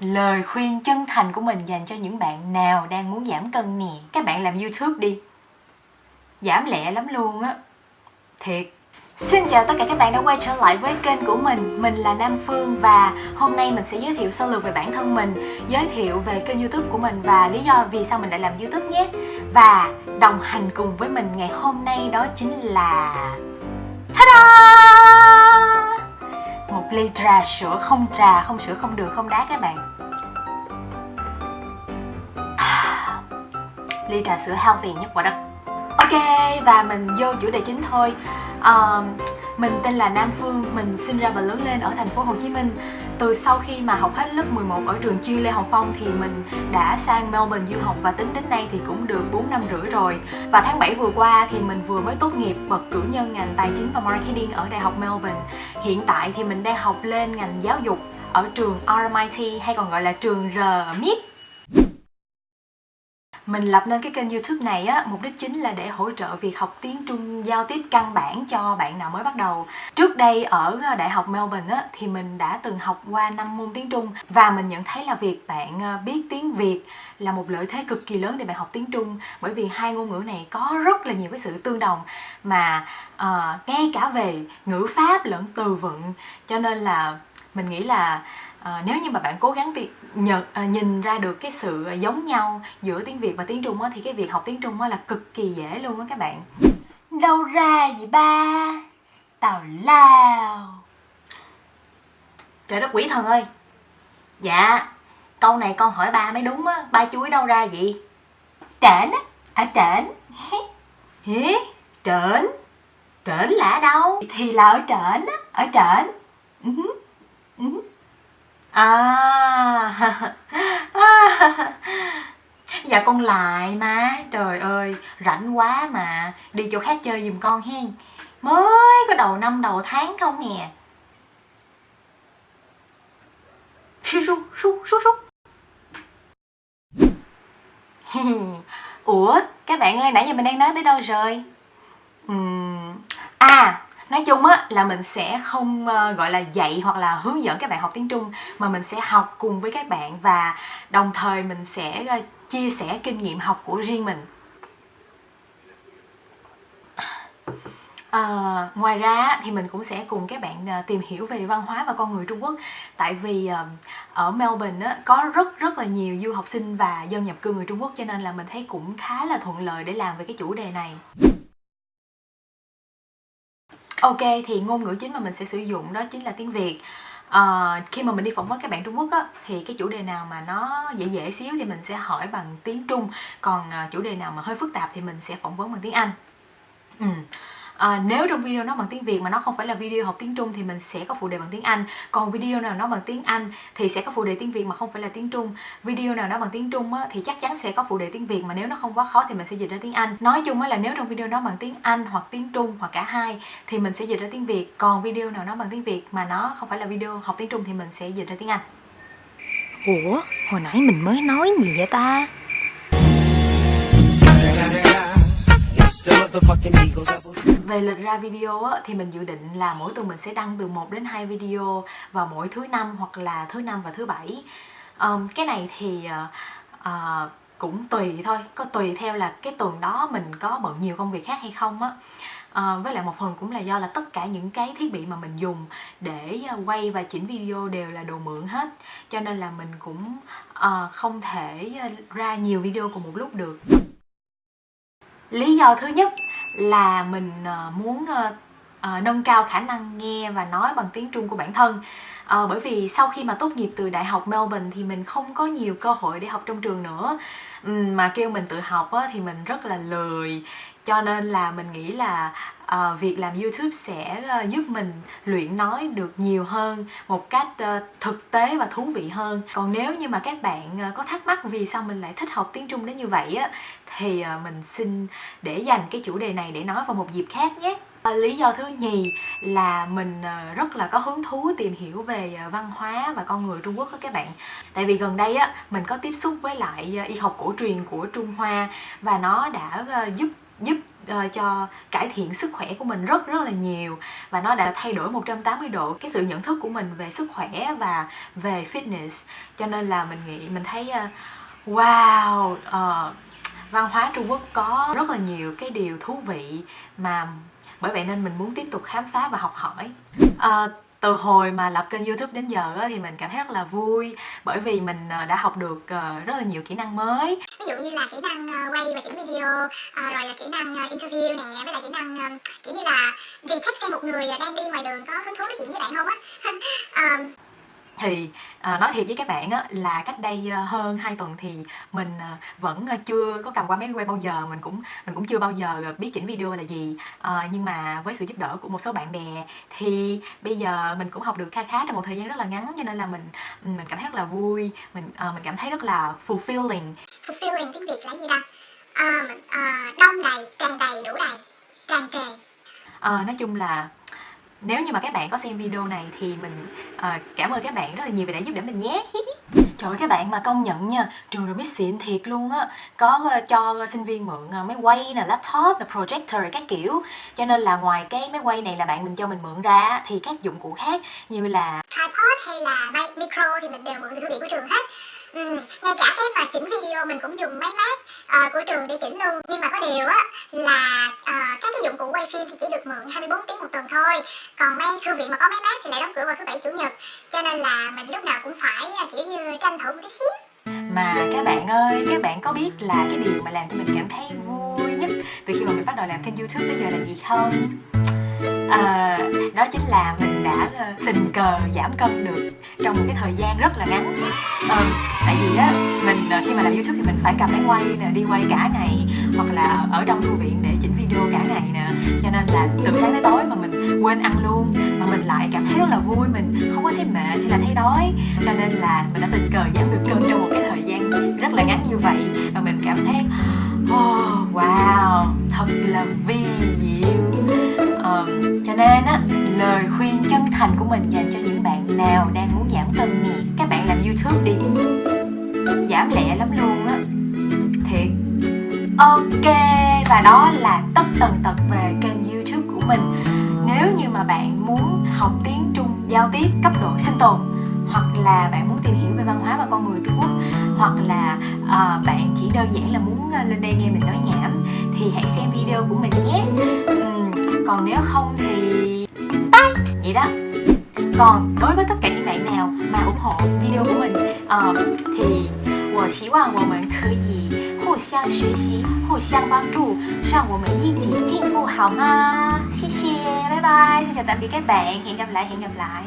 lời khuyên chân thành của mình dành cho những bạn nào đang muốn giảm cân nè. Các bạn làm YouTube đi, giảm lẹ lắm luôn á, thiệt. Xin chào tất cả các bạn đã quay trở lại với kênh của mình là Nam Phương và hôm nay mình sẽ giới thiệu sơ lược về bản thân mình, giới thiệu về kênh YouTube của mình và lý do vì sao mình lại làm YouTube nhé. Và đồng hành cùng với mình ngày hôm nay đó chính là ta-da! Một ly trà sữa không sữa không đường không đá các bạn. Ly trà sữa healthy nhất quả đất. Ok, và mình vô chủ đề chính thôi. Mình tên là Nam Phương, mình sinh ra và lớn lên ở thành phố Hồ Chí Minh. Từ sau khi mà học hết lớp 11 ở trường chuyên Lê Hồng Phong thì mình đã sang Melbourne du học và tính đến nay thì cũng được 4 năm rưỡi rồi. Và tháng 7 vừa qua thì mình vừa mới tốt nghiệp bậc cử nhân ngành tài chính và marketing ở Đại học Melbourne. Hiện tại thì mình đang học lên ngành giáo dục ở trường RMIT hay còn gọi là trường RMIT. Mình lập nên cái kênh YouTube này á, mục đích chính là để hỗ trợ việc học tiếng Trung giao tiếp căn bản cho bạn nào mới bắt đầu. Trước đây ở Đại học Melbourne á, thì mình đã từng học qua 5 môn tiếng Trung và mình nhận thấy là việc bạn biết tiếng Việt là một lợi thế cực kỳ lớn để bạn học tiếng Trung, bởi vì hai ngôn ngữ này có rất là nhiều cái sự tương đồng mà ngay cả về ngữ pháp lẫn từ vựng, cho nên là mình nghĩ là nếu như mà bạn cố gắng nhìn ra được cái sự giống nhau giữa tiếng Việt và tiếng Trung á, thì cái việc học tiếng Trung á là cực kỳ dễ luôn á các bạn. Đâu ra vậy ba? Tào lao. Trời đất quỷ thần ơi. Dạ, câu này con hỏi ba mới đúng á. Ba chuối đâu ra vậy? Trển á, ở trển. Hế? Trển? Trển là ở đâu? Thì là ở trển á, ở trển. Dạ con lại má. Trời ơi, rảnh quá mà. Đi chỗ khác chơi giùm con hen. Mới có đầu năm đầu tháng không nè. Ủa, các bạn ơi, nãy giờ mình đang nói tới đâu rồi? Nói chung á là mình sẽ không gọi là dạy hoặc là hướng dẫn các bạn học tiếng Trung, mà mình sẽ học cùng với các bạn và đồng thời mình sẽ chia sẻ kinh nghiệm học của riêng mình. Ngoài ra thì mình cũng sẽ cùng các bạn tìm hiểu về văn hóa và con người Trung Quốc. Tại vì ở Melbourne có rất là nhiều du học sinh và dân nhập cư người Trung Quốc, cho nên là mình thấy cũng khá là thuận lợi để làm về cái chủ đề này. Ok, thì ngôn ngữ chính mà mình sẽ sử dụng đó chính là tiếng Việt. Khi mà mình đi phỏng vấn các bạn Trung Quốc á, thì cái chủ đề nào mà nó dễ xíu thì mình sẽ hỏi bằng tiếng Trung. Còn chủ đề nào mà hơi phức tạp thì mình sẽ phỏng vấn bằng tiếng Anh. Nếu trong video nó bằng tiếng Việt mà nó không phải là video học tiếng Trung thì mình sẽ có phụ đề bằng tiếng Anh. Còn video nào nó bằng tiếng Anh thì sẽ có phụ đề tiếng Việt mà không phải là tiếng Trung. Video nào nó bằng tiếng Trung á, thì chắc chắn sẽ có phụ đề tiếng Việt, mà nếu nó không quá khó thì mình sẽ dịch ra tiếng Anh. Nói chung là nếu trong video nó bằng tiếng Anh hoặc tiếng Trung hoặc cả hai thì mình sẽ dịch ra tiếng Việt. Còn video nào nó bằng tiếng Việt mà nó không phải là video học tiếng Trung thì mình sẽ dịch ra tiếng Anh. Ủa, hồi nãy mình mới nói gì vậy ta? Về lịch ra video á, thì mình dự định là mỗi tuần mình sẽ đăng từ 1 đến 2 video vào mỗi thứ Năm hoặc là thứ Năm và thứ Bảy. Cái này thì cũng tùy thôi, có tùy theo là cái tuần đó mình có bận nhiều công việc khác hay không á. Với lại một phần cũng là do là tất cả những cái thiết bị mà mình dùng để quay và chỉnh video đều là đồ mượn hết, cho nên là mình cũng không thể ra nhiều video cùng một lúc được. Lý do thứ nhất là mình muốn nâng cao khả năng nghe và nói bằng tiếng Trung của bản thân. Bởi vì sau khi mà tốt nghiệp từ Đại học Melbourne thì mình không có nhiều cơ hội để học trong trường nữa, mà kêu mình tự học á, thì mình rất là lười, cho nên là mình nghĩ là việc làm YouTube sẽ giúp mình luyện nói được nhiều hơn một cách thực tế và thú vị hơn. Còn nếu như mà các bạn có thắc mắc vì sao mình lại thích học tiếng Trung đến như vậy á, thì mình xin để dành cái chủ đề này để nói vào một dịp khác nhé. Lý do thứ nhì là mình rất là có hứng thú tìm hiểu về văn hóa và con người Trung Quốc đó các bạn. Tại vì gần đây á, mình có tiếp xúc với lại y học cổ truyền của Trung Hoa và nó đã giúp cho cải thiện sức khỏe của mình rất là nhiều, và nó đã thay đổi 180 độ cái sự nhận thức của mình về sức khỏe và về fitness. Cho nên là mình thấy wow, văn hóa Trung Quốc có rất là nhiều cái điều thú vị, mà bởi vậy nên mình muốn tiếp tục khám phá và học hỏi. Từ hồi mà lập kênh YouTube đến giờ thì mình cảm thấy rất là vui, bởi vì mình đã học được rất là nhiều kỹ năng mới. Ví dụ như là kỹ năng quay và chỉnh video, rồi là kỹ năng interview nè, với lại kỹ năng kiểu như là detect xem một người đang đi ngoài đường có hứng thú nói chuyện với bạn không á. Thì nói thiệt với các bạn á, là cách đây hơn 2 tuần thì mình vẫn chưa có cầm qua máy quay bao giờ, mình cũng chưa bao giờ biết chỉnh video là gì. Nhưng mà với sự giúp đỡ của một số bạn bè thì bây giờ mình cũng học được khá trong một thời gian rất là ngắn, cho nên là mình cảm thấy rất là vui, mình cảm thấy rất là fulfilling. Fulfilling tiếng Việt là gì ta? Đông đầy, tràn đầy, đủ đầy, tràn trề. Nói chung là nếu như mà các bạn có xem video này thì mình cảm ơn các bạn rất là nhiều vì đã giúp đỡ mình nhé. Trời ơi, các bạn mà công nhận nha, trường rồi biết xịn thiệt luôn á, có cho sinh viên mượn máy quay nè, laptop nè, projector các kiểu. Cho nên là ngoài cái máy quay này là bạn mình cho mình mượn ra thì các dụng cụ khác như là tripod hay là micro thì mình đều mượn từ thư viện của trường hết. Ngay cả cái mà chỉnh video mình cũng dùng máy mát của trường để chỉnh luôn. Nhưng mà có điều á là các cái dụng cụ quay phim thì chỉ được mượn 24 tiếng một tuần thôi. Còn thư viện mà có máy mát thì lại đóng cửa vào thứ Bảy Chủ nhật. Cho nên là mình lúc nào cũng phải kiểu như tranh thủ một tí xíu. Mà các bạn ơi, các bạn có biết là cái điều mà làm cho mình cảm thấy vui nhất từ khi mà mình bắt đầu làm kênh YouTube bây giờ là gì không? Đó chính là mình đã tình cờ giảm cân được trong một cái thời gian rất là ngắn. Tại vì á, mình khi mà làm YouTube thì mình phải cầm máy quay nè, đi quay cả ngày, hoặc là ở trong thư viện để chỉnh video cả ngày nè, cho nên là từ sáng tới tối mà mình quên ăn luôn, mà mình lại cảm thấy rất là vui, mình không có thấy mệt hay là thấy đói, cho nên là mình đã tình cờ giảm được cân trong một cái thời gian rất là ngắn như vậy, và mình cảm thấy wow, thật là vi diệu. Cho nên á, lời khuyên chân thành của mình dành cho những bạn nào đang muốn giảm cân nè, các bạn làm YouTube đi, giảm lẹ lắm luôn á, thiệt. Ok, và đó là tất tần tật về kênh YouTube của mình. Nếu như mà bạn muốn học tiếng Trung giao tiếp cấp độ sinh tồn, hoặc là bạn muốn tìm hiểu về văn hóa và con người Trung Quốc, hoặc là bạn chỉ đơn giản là muốn lên đây nghe mình nói nhảm, thì hãy xem video của mình nhé. Còn nếu không thì bye, vậy đó. Còn đối với tất cả những bạn nào mà ủng hộ video của mình thì 我希望我们可以互相学习，互相帮助，让我们一起进步好吗？谢谢，拜拜，xin chào tạm biệt các bạn, hẹn gặp lại.